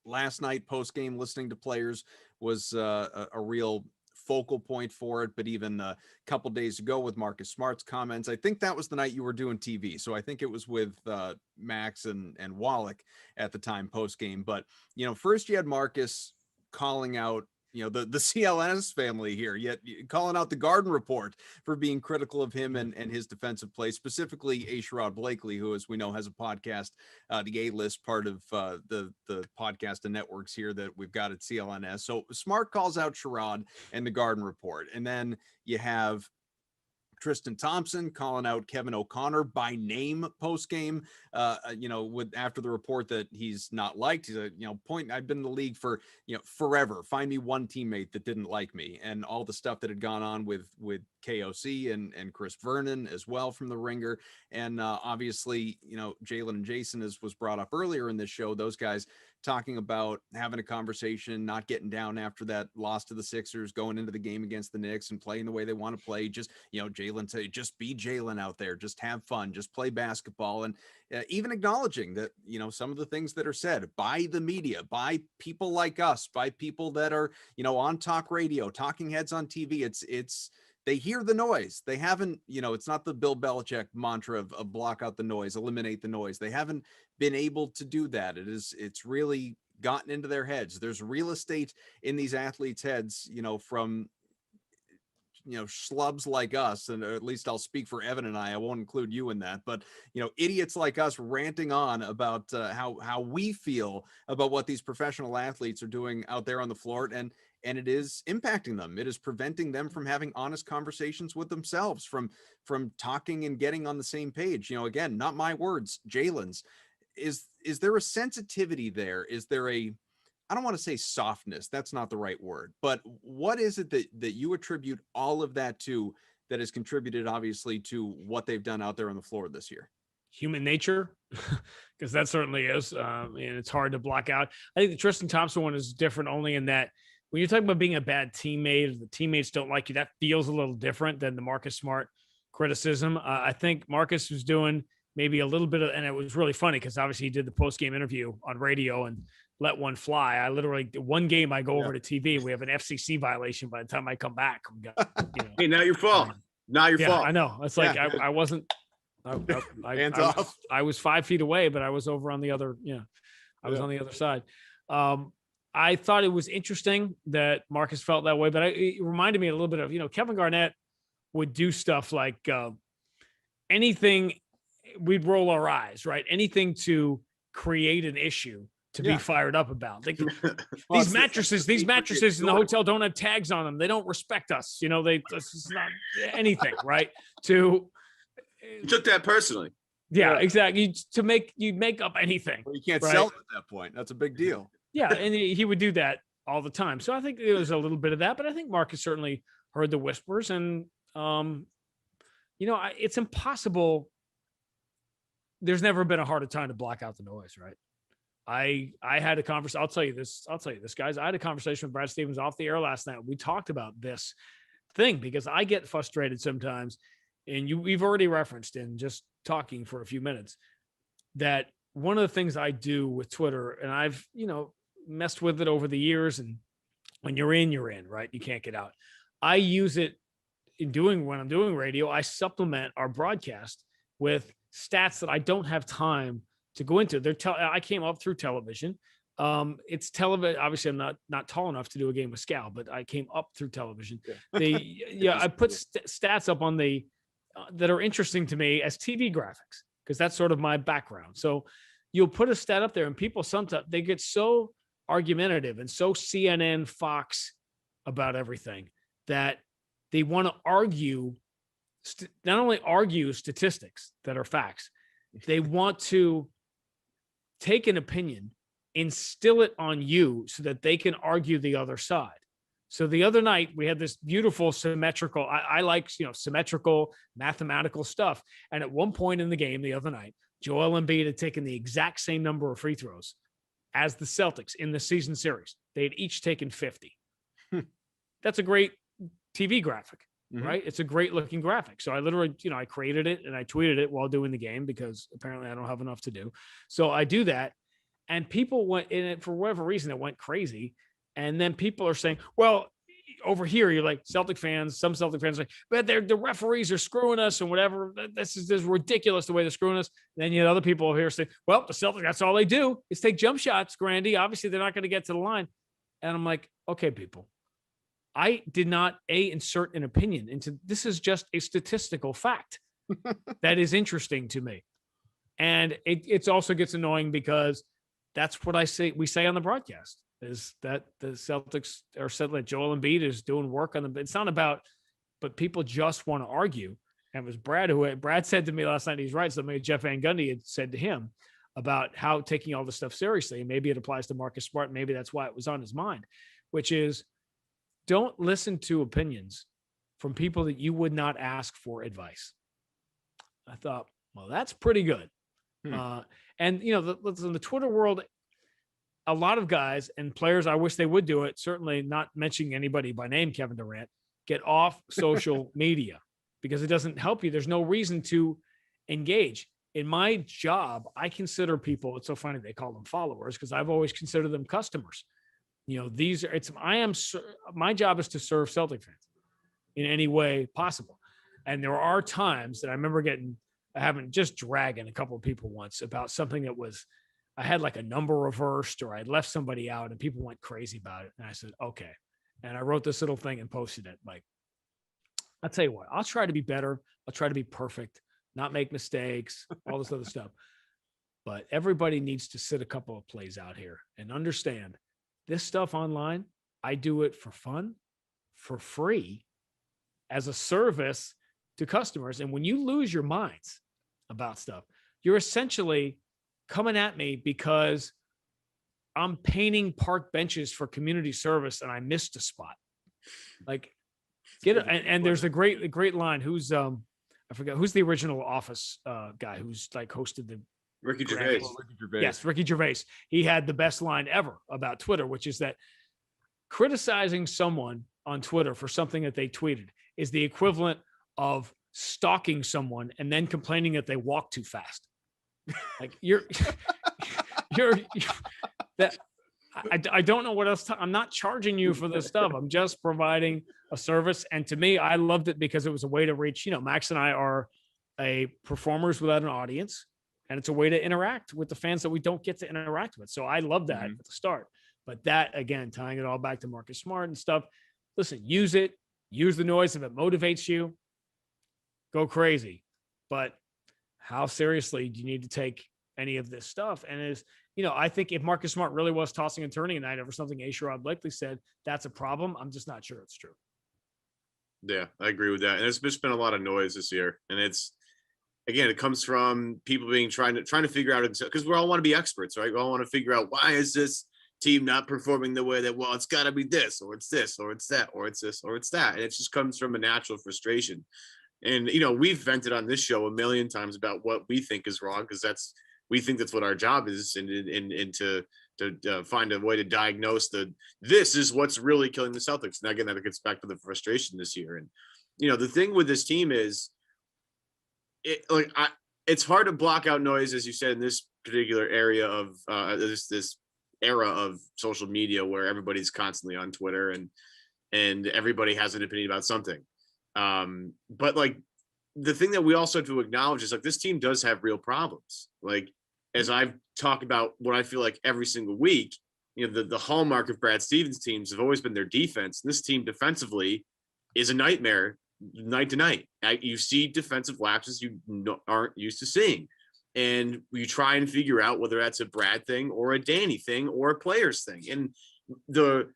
last night post-game listening to players was a real focal point for it, but even a couple days ago with Marcus Smart's comments, I think that was the night you were doing TV. So I think it was with Max and Wallach at the time post-game. But, first you had Marcus calling out the CLNS family here, yet calling out the Garden Report for being critical of him and his defensive play, specifically A. Sherrod Blakely, who, as we know, has a podcast, the A-List, part of the podcast and networks here that we've got at CLNS. So Smart calls out Sherrod and the Garden Report. And then you have Tristan Thompson calling out Kevin O'Connor by name post-game, after the report that he's not liked. He's I've been in the league for, forever. Find me one teammate that didn't like me, and all the stuff that had gone on with KOC and Chris Vernon as well from the Ringer. And obviously, Jaylen and Jayson, as was brought up earlier in this show, those guys talking about having a conversation, not getting down after that loss to the Sixers, going into the game against the Knicks and playing the way they want to play. Just, Jaylen say, just be Jaylen out there, just have fun, just play basketball. And even acknowledging that, some of the things that are said by the media, by people like us, by people that are, on talk radio, talking heads on TV, they hear the noise. They haven't, it's not the Bill Belichick mantra of block out the noise, eliminate the noise. They haven't been able to do that. It's really gotten into their heads. There's real estate in these athletes' heads, from, schlubs like us, and at least I'll speak for Evan and I won't include you in that, but, idiots like us ranting on about how we feel about what these professional athletes are doing out there on the floor. And it is impacting them. It is preventing them from having honest conversations with themselves, from talking and getting on the same page. Again, not my words, Jaylen's. Is there a sensitivity there? Is there I don't want to say softness, that's not the right word, but what is it that you attribute all of that to that has contributed, obviously, to what they've done out there on the floor this year? Human nature, because that certainly is. And it's hard to block out. I think the Tristan Thompson one is different only in that when you're talking about being a bad teammate, the teammates don't like you, that feels a little different than the Marcus Smart criticism. I think Marcus was doing maybe a little bit of, and it was really funny because obviously he did the post-game interview on radio and let one fly. I literally, one game I go over to TV, we have an FCC violation by the time I come back. We got, Hey, now your fault. Now your fault. I know. It's like, I wasn't, I was 5 feet away, but I was over on the other, I was on the other side. I thought it was interesting that Marcus felt that way, but it reminded me a little bit of, Kevin Garnett would do stuff like anything, we'd roll our eyes, right? Anything to create an issue to be fired up about. Like, these mattresses in the hotel don't have tags on them. They don't respect us. It's not anything, right? You took that personally. Yeah, exactly. You'd make up anything. Well, you can't sell it at that point. That's a big deal. Yeah, and he would do that all the time. So I think there was a little bit of that, but I think Marcus certainly heard the whispers, and it's impossible. There's never been a harder time to block out the noise, right? I had a conversation. I'll tell you this, guys. I had a conversation with Brad Stevens off the air last night. We talked about this thing because I get frustrated sometimes, and we've already referenced in just talking for a few minutes that one of the things I do with Twitter, and I've, messed with it over the years, and when you're in, right? You can't get out. I use it when I'm doing radio. I supplement our broadcast with stats that I don't have time to go into. I came up through television. It's television. Obviously, I'm not tall enough to do a game with Scal, but I came up through television. I put stats up on that are interesting to me as TV graphics because that's sort of my background. So you'll put a stat up there, and people sometimes they get so argumentative and so CNN, Fox about everything that they want to argue, not only argue statistics that are facts, they want to take an opinion, instill it on you so that they can argue the other side. So the other night we had this beautiful symmetrical, I like, symmetrical mathematical stuff. And at one point in the game the other night, Joel Embiid had taken the exact same number of free throws as the Celtics in the season series. They had each taken 50. That's a great TV graphic, right? It's a great looking graphic. So I literally, I created it and I tweeted it while doing the game because apparently I don't have enough to do. So I do that. And people went in it for whatever reason, it went crazy. And then people are saying, well, over here, you're like some Celtic fans are like, but the referees are screwing us and whatever. This is ridiculous the way they're screwing us. And then you had other people over here say, well, the Celtics, that's all they do is take jump shots, Grande. Obviously, they're not going to get to the line. And I'm like, okay, people, I did not insert an opinion into this. Is just a statistical fact that is interesting to me. And it also gets annoying because that's what we say on the broadcast is that the Celtics are said that Joel Embiid is doing work on them. It's not about, but people just want to argue. And it was Brad said to me last night, he's right. Something Jeff Van Gundy had said to him about how taking all this stuff seriously. And maybe it applies to Marcus Smart. Maybe that's why it was on his mind, which is don't listen to opinions from people that you would not ask for advice. I thought, well, that's pretty good. And in the Twitter world, a lot of guys and players, I wish they would do it. Certainly not mentioning anybody by name, Kevin Durant, get off social media because it doesn't help you. There's no reason to engage. In my job, I consider people, it's so funny they call them followers because I've always considered them customers. My job is to serve Celtic fans in any way possible. And there are times that I remember having just dragging a couple of people once about something that was, I had like a number reversed or I'd left somebody out and people went crazy about it. And I said, okay. And I wrote this little thing and posted it. Like, I'll tell you what, I'll try to be better. I'll try to be perfect, not make mistakes, all this other stuff. But everybody needs to sit a couple of plays out here and understand this stuff online. I do it for fun, for free, as a service to customers. And when you lose your minds about stuff, you're essentially coming at me because I'm painting park benches for community service and I missed a spot. Like, get it. And there's a great line. Who's I forgot who's the original Office guy who's like hosted the Ricky Gervais. Yes, Ricky Gervais. He had the best line ever about Twitter, which is that criticizing someone on Twitter for something that they tweeted is the equivalent of stalking someone and then complaining that they walk too fast. Like you're that I don't know what else. I'm not charging you for this stuff. I'm just providing a service. And to me, I loved it because it was a way to reach, Max and I are performers without an audience. And it's a way to interact with the fans that we don't get to interact with. So I love that at the start. But that, again, tying it all back to Marcus Smart and stuff, listen, use it. Use the noise. If it motivates you, go crazy. But how seriously do you need to take any of this stuff? And I think if Marcus Smart really was tossing and turning a night over something A-Sherrod likely said, that's a problem. I'm just not sure it's true. Yeah, I agree with that. And it's just been a lot of noise this year. And it comes from people trying to figure out, because we all want to be experts, right? We all want to figure out, why is this team not performing the way that, well, it's got to be this, or it's this, or it's that, or it's this, or it's that. And it just comes from a natural frustration. And, we've vented on this show a million times about what we think is wrong, because that's we think that's what our job is, and to find a way to diagnose this is what's really killing the Celtics. And again, that gets back to the frustration this year. And the thing with this team is, it's hard to block out noise, as you said, in this particular area of this era of social media where everybody's constantly on Twitter and everybody has an opinion about something. But like, the thing that we also have to acknowledge is like, this team does have real problems. Like, as I've talked about what I feel like every single week, the hallmark of Brad Stevens' teams have always been their defense. This team defensively is a nightmare night to night. You see defensive lapses you aren't used to seeing. And you try and figure out whether that's a Brad thing or a Danny thing or a players thing. And the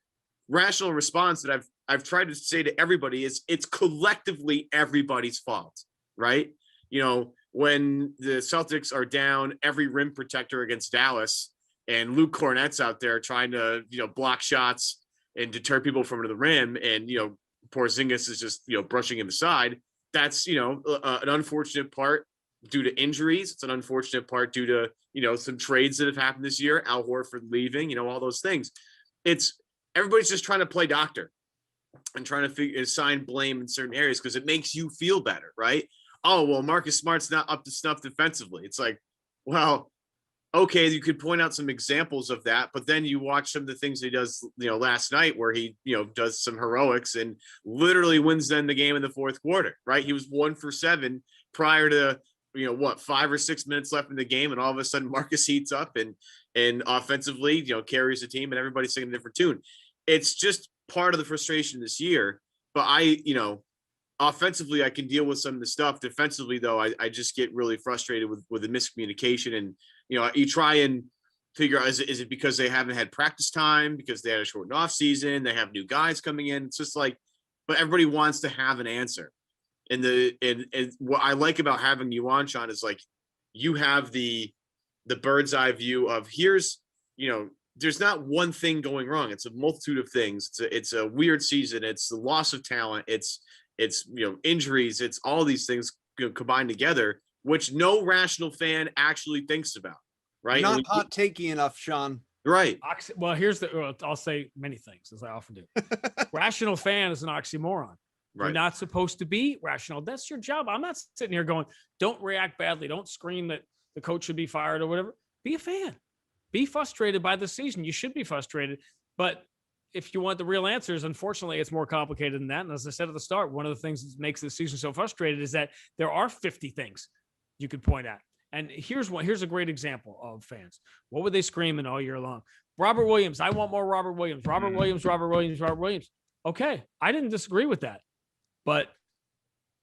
rational response that I've tried to say to everybody is it's collectively everybody's fault, right? When the Celtics are down every rim protector against Dallas and Luke Cornett's out there trying to, block shots and deter people from the rim, and, Porzingis is just, brushing him aside. That's, an unfortunate part due to injuries. It's an unfortunate part due to, some trades that have happened this year, Al Horford leaving, all those things. Everybody's just trying to play doctor and trying to assign blame in certain areas because it makes you feel better, right? Oh, well, Marcus Smart's not up to snuff defensively. It's like, well, okay, you could point out some examples of that, but then you watch some of the things he does, last night where he, does some heroics and literally wins them the game in the fourth quarter, right? He was 1 for 7 prior to, 5 or 6 minutes left in the game. And all of a sudden Marcus heats up and offensively, carries the team and everybody's singing a different tune. It's just part of the frustration this year, but offensively, I can deal with some of the stuff. Defensively, though, I just get really frustrated with the miscommunication. And, you try and figure out, is it because they haven't had practice time, because they had a shortened off season, they have new guys coming in. It's just like, but everybody wants to have an answer. And what I like about having you on, Sean, is like, you have the bird's eye view of here's, there's not one thing going wrong. It's a multitude of things. It's a weird season. It's the loss of talent. It's injuries. It's all these things combined together, which no rational fan actually thinks about, right? Not hot takey enough, Sean. Right. Well, I'll say many things, as I often do. Rational fan is an oxymoron. Right. You're not supposed to be rational. That's your job. I'm not sitting here going, don't react badly. Don't scream that the coach should be fired or whatever. Be a fan. Be frustrated by the season. You should be frustrated. But if you want the real answers, unfortunately, it's more complicated than that. And as I said at the start, one of the things that makes this season so frustrated is that there are 50 things you could point at. And here's a great example of fans. What were they screaming all year long? Robert Williams. I want more Robert Williams. Robert Williams, Robert Williams, Robert Williams. Okay, I didn't disagree with that. But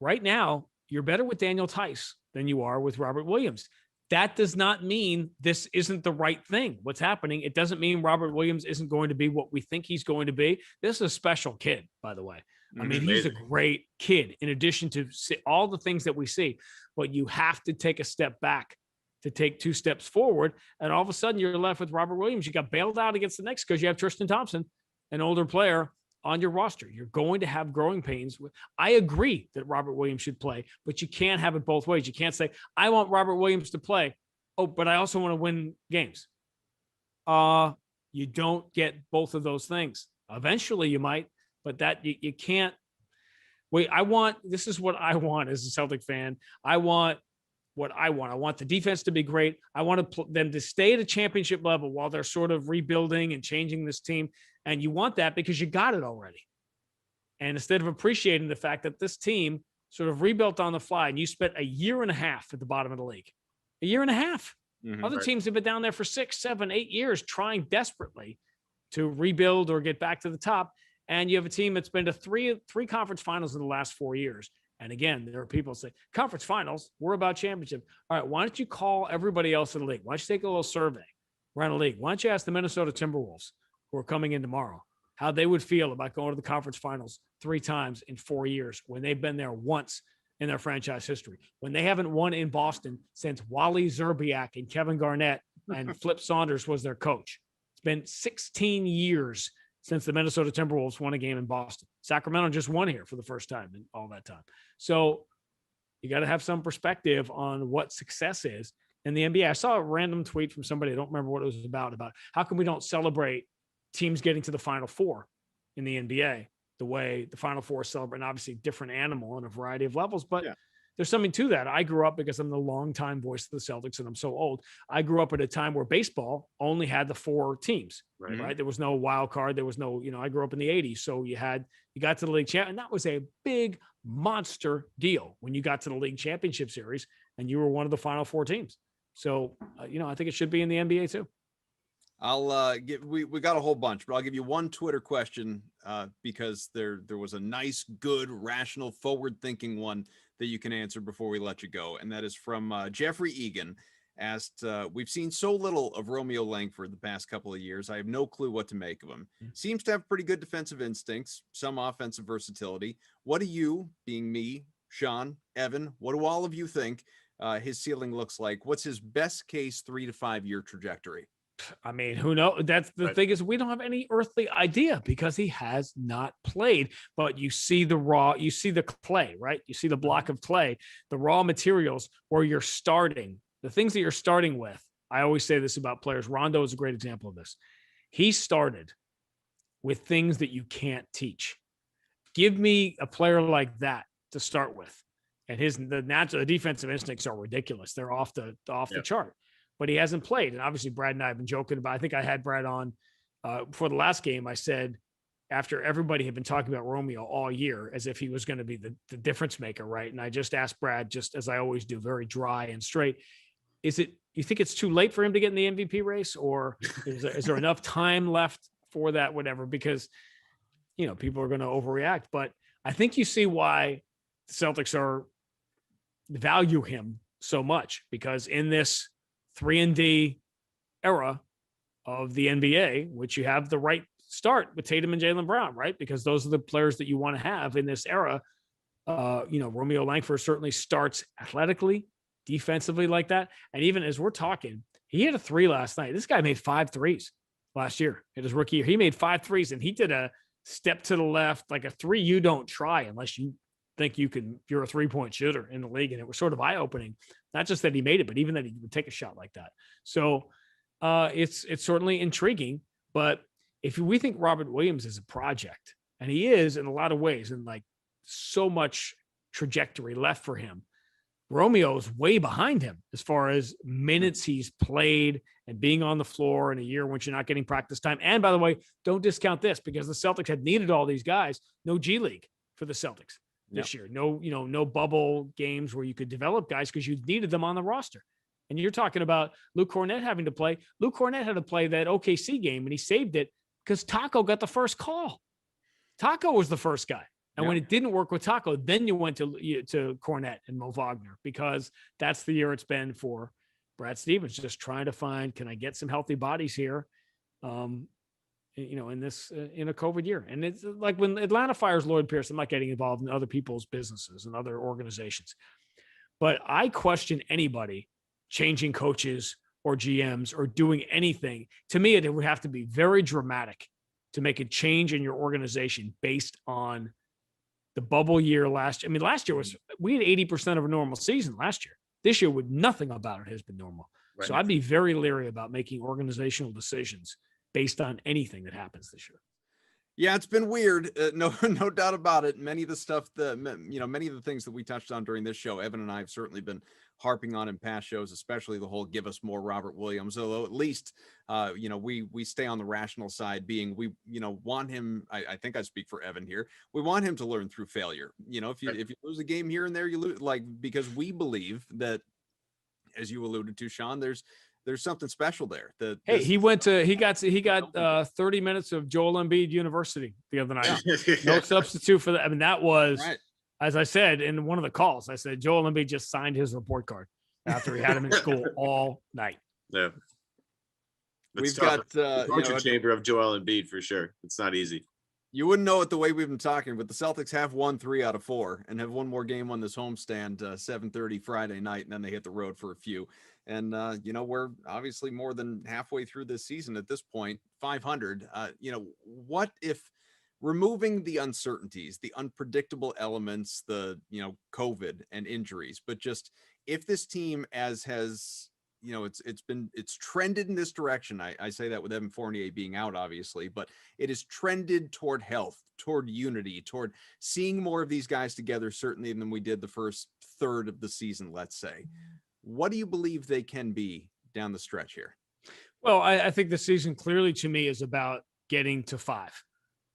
right now, you're better with Daniel Tice than you are with Robert Williams. That does not mean this isn't the right thing. What's happening, it doesn't mean Robert Williams isn't going to be what we think he's going to be. This is a special kid, by the way. I mean, he's a great kid in addition to all the things that we see. But you have to take a step back to take 2 steps forward. And all of a sudden, you're left with Robert Williams. You got bailed out against the Knicks because you have Tristan Thompson, an older player, on your roster. You're going to have growing pains. I agree that Robert Williams should play, but you can't have it both ways. You can't say, I want Robert Williams to play. Oh, but I also want to win games. You don't get both of those things. Eventually you might, but that you can't wait. This is what I want as a Celtic fan. I want what I want. I want the defense to be great. I want them to stay at a championship level while they're sort of rebuilding and changing this team. And you want that because you got it already. And instead of appreciating the fact that this team sort of rebuilt on the fly and you spent a year and a half at the bottom of the league, a year and a half. Other teams have been down there for 6, 7, 8 years trying desperately to rebuild or get back to the top. And you have a team that's been to three conference finals in the last 4 years. And again, there are people say, conference finals, we're about championship. All right, why don't you call everybody else in the league? Why don't you take a little survey around the league? Why don't you ask the Minnesota Timberwolves, who are coming in tomorrow, how they would feel about going to the conference finals 3 times in 4 years when they've been there once in their franchise history, when they haven't won in Boston since Wally Zerbiak and Kevin Garnett and Flip Saunders was their coach. It's been 16 years since the Minnesota Timberwolves won a game in Boston. Sacramento just won here for the first time in all that time. So you got to have some perspective on what success is. in the NBA. I saw a random tweet from somebody, I don't remember what it was about how come we don't celebrate teams getting to the Final Four in the NBA the way the Final Four celebrate, and obviously different animal on a variety of levels, but there's something to that. I grew up, because I'm the longtime voice of the Celtics and I'm so old, I grew up at a time where baseball only had the 4 teams, right? There was no wild card. There was no, I grew up in the 80s. So you got to the league champ, and that was a big monster deal when you got to the league championship series and you were one of the final 4 teams. So, I think it should be in the NBA too. I'll we got a whole bunch, but I'll give you one Twitter question because there was a nice, good, rational, forward-thinking one that you can answer before we let you go. And that is from Jeffrey Egan. Asked, we've seen so little of Romeo Langford the past couple of years. I have no clue what to make of him. Seems to have pretty good defensive instincts, some offensive versatility. What do you, being me, Sean, Evan, what do all of you think his ceiling looks like? What's his best case 3 to 5 year trajectory? I mean, who knows? That's the thing, is we don't have any earthly idea because he has not played. But you see you see the clay, right? You see the block of clay, the raw materials where you're starting, the things that you're starting with. I always say this about players. Rondo is a great example of this. He started with things that you can't teach. Give me a player like that to start with, and the defensive instincts are ridiculous. They're off the chart. But he hasn't played. And obviously Brad and I have been joking about, I think I had Brad on for the last game. I said, after everybody had been talking about Romeo all year, as if he was going to be the difference maker. Right. And I just asked Brad, just as I always do, very dry and straight. You think it's too late for him to get in the MVP race, or is there enough time left for that? Whatever, because, people are going to overreact, but I think you see why the Celtics value him so much, because in this 3-and-D era of the NBA, which you have the right start with Tatum and Jaylen Brown, right? Because those are the players that you want to have in this era. Romeo Langford certainly starts athletically, defensively like that. And even as we're talking, he hit a 3 last night. This guy made 5 threes last year in his rookie year. He made 5 threes, and he did a step to the left, like a 3 you don't try unless you think you're a 3-point shooter in the league. And it was sort of eye-opening. Not just that he made it, but even that he would take a shot like that. So it's certainly intriguing. But if we think Robert Williams is a project, and he is in a lot of ways, and like so much trajectory left for him, Romeo's way behind him as far as minutes he's played and being on the floor in a year when you're not getting practice time. And by the way, don't discount this, because the Celtics had needed all these guys. No G League for the Celtics this year. No bubble games where you could develop guys because you needed them on the roster. And you're talking about Luke Cornett having to play. Luke Cornett had to play that OKC game, and he saved it because Taco got the first call. Taco was the first guy. And when it didn't work with Taco, then you went to Cornett and Mo Wagner, because that's the year it's been for Brad Stevens, just trying to find, can I get some healthy bodies here? In a COVID year. And it's like when Atlanta fires Lloyd Pierce, I'm not getting involved in other people's businesses and other organizations, but I question anybody changing coaches or GMs or doing anything. To me, it would have to be very dramatic to make a change in your organization based on the bubble year last year. I mean, last year we had 80% of a normal season last year. This year, with nothing about it has been normal. Right. So I'd be very leery about making organizational decisions based on anything that happens this year. Yeah, it's been weird. No doubt about it. Many of the stuff many of the things that we touched on during this show, Evan and I have certainly been harping on in past shows, especially the whole give us more Robert Williams. Although at least, we stay on the rational side, being we want him. I think I speak for Evan here. We want him to learn through failure. If you lose a game here and there, you lose, because we believe that, as you alluded to, Sean, there's something special there. He got 30 minutes of Joel Embiid University the other night. No substitute for that. I mean, that was, right. As I said in one of the calls, I said Joel Embiid just signed his report card after he had him in school all night. Yeah. We've got torture chamber of Joel Embiid for sure. It's not easy. You wouldn't know it the way we've been talking, but the Celtics have won 3 out of 4 and have one more game on this homestand, 7:30 Friday night, and then they hit the road for a few. And, we're obviously more than halfway through this season at this point, 500. What if removing the uncertainties, the unpredictable elements, the, COVID and injuries, but just if this team, as has it's trended in this direction. I say that with Evan Fournier being out, obviously, but it is trended toward health, toward unity, toward seeing more of these guys together, certainly than we did the first third of the season, let's say. What do you believe they can be down the stretch here? Well, I think the season clearly to me is about getting to 5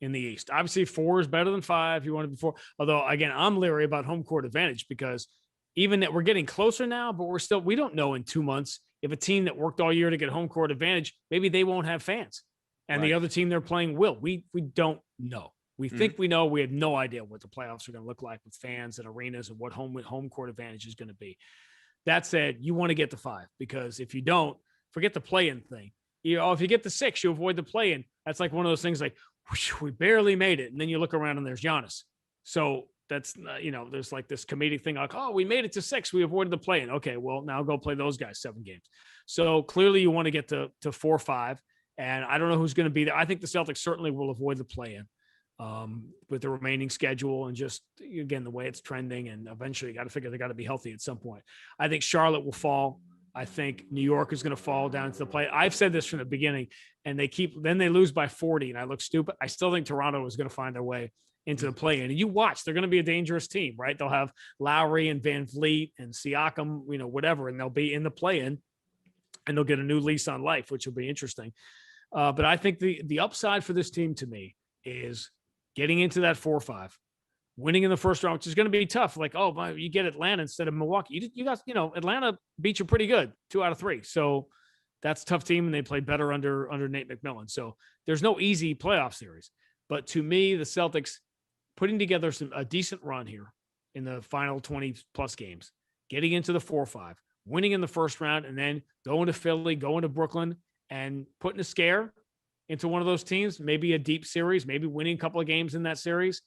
in the East. Obviously 4 is better than 5. You want to be 4. Although again, I'm leery about home court advantage because even that we're getting closer now, but we don't know in 2 months if a team that worked all year to get home court advantage, maybe they won't have fans and the other team they're playing will. We don't know. We think we know. We have no idea what the playoffs are going to look like with fans and arenas and what home court advantage is going to be. That said, you want to get to 5 because if you don't, forget the play-in thing. If you get to 6, you avoid the play-in. That's like one of those things like, whoosh, we barely made it. And then you look around and there's Giannis. So that's, there's like this comedic thing like, oh, we made it to 6. We avoided the play-in. Okay, well, now go play those guys 7 games. So clearly you want to get to 4-5. And I don't know who's going to be there. I think the Celtics certainly will avoid the play-in with the remaining schedule and just, again, the way it's trending. And eventually you got to figure they got to be healthy at some point. I think Charlotte will fall. I think New York is going to fall down to the play. I've said this from the beginning, and then they lose by 40, and I look stupid. I still think Toronto is going to find their way into the play-in. And you watch, they're going to be a dangerous team, right? They'll have Lowry and Van Vliet and Siakam, whatever, and they'll be in the play-in, and they'll get a new lease on life, which will be interesting. But I think the upside for this team to me is getting into that 4-5. Winning in the first round, which is going to be tough. Like, oh, you get Atlanta instead of Milwaukee. You got, Atlanta beat you pretty good, 2 out of 3. So that's a tough team, and they played better under Nate McMillan. So there's no easy playoff series. But to me, the Celtics putting together a decent run here in the final 20-plus games, getting into the 4-5, winning in the first round, and then going to Philly, going to Brooklyn, and putting a scare into one of those teams, maybe a deep series, maybe winning a couple of games in that series.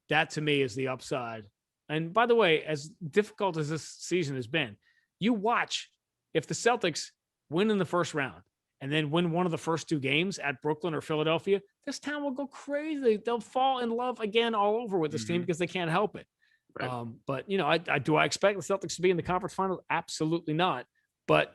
That to me is the upside. And by the way, as difficult as this season has been, you watch if the Celtics win in the first round and then win one of the first 2 games at Brooklyn or Philadelphia, this town will go crazy. They'll fall in love again all over with this team because they can't help it. Right. But I expect the Celtics to be in the conference finals? Absolutely not. But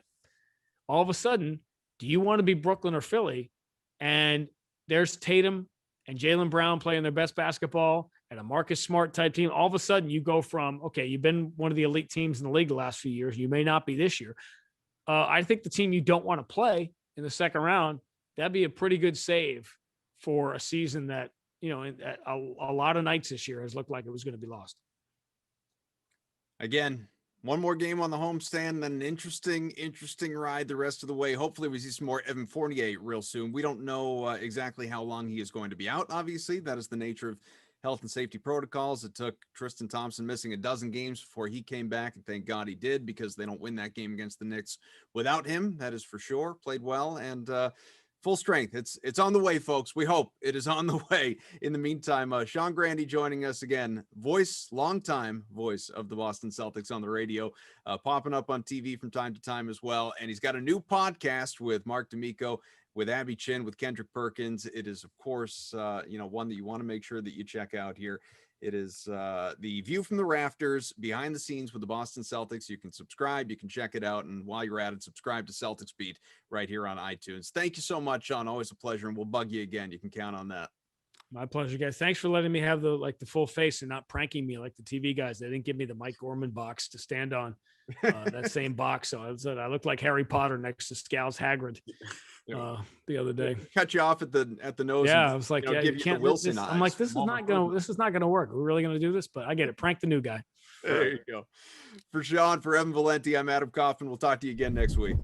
all of a sudden, do you want to be Brooklyn or Philly? And there's Tatum and Jaylen Brown playing their best basketball and a Marcus Smart type team. All of a sudden you go from, okay, you've been one of the elite teams in the league the last few years. You may not be this year. I think the team you don't want to play in the second round, that'd be a pretty good save for a season that, a lot of nights this year has looked like it was going to be lost. Again, one more game on the homestand, then an interesting ride the rest of the way. Hopefully we see some more Evan Fournier real soon. We don't know exactly how long he is going to be out. Obviously, that is the nature of health and safety protocols. It took Tristan Thompson missing a dozen games before he came back, and thank God he did, because they don't win that game against the Knicks without him. That is for sure. Played well and full strength. It's on the way, folks. We hope it is on the way. In the meantime, Sean Grande joining us again, longtime voice of the Boston Celtics on the radio, popping up on TV from time to time as well. And he's got a new podcast with Mark D'Amico, with Abby Chin, with Kendrick Perkins. It is, of course, one that you want to make sure that you check out here. It is the View from the Rafters, behind the scenes with the Boston Celtics. You can subscribe, you can check it out, and while you're at it, subscribe to Celtics Beat right here on iTunes. Thank you so much, Sean. Always a pleasure, and we'll bug you again. You can count on that. My pleasure, guys. Thanks for letting me have the full face and not pranking me like the TV guys. They didn't give me the Mike Gorman box to stand on, that same box. So I looked like Harry Potter next to Scow's Hagrid the other day. Cut you off at the nose. Yeah, I was like, you can't. Wilson I'm like, this is not gonna work. We're really gonna do this, but I get it. Prank the new guy. There you go. For Sean, for Evan Valenti, I'm Adam Kaufman. We'll talk to you again next week.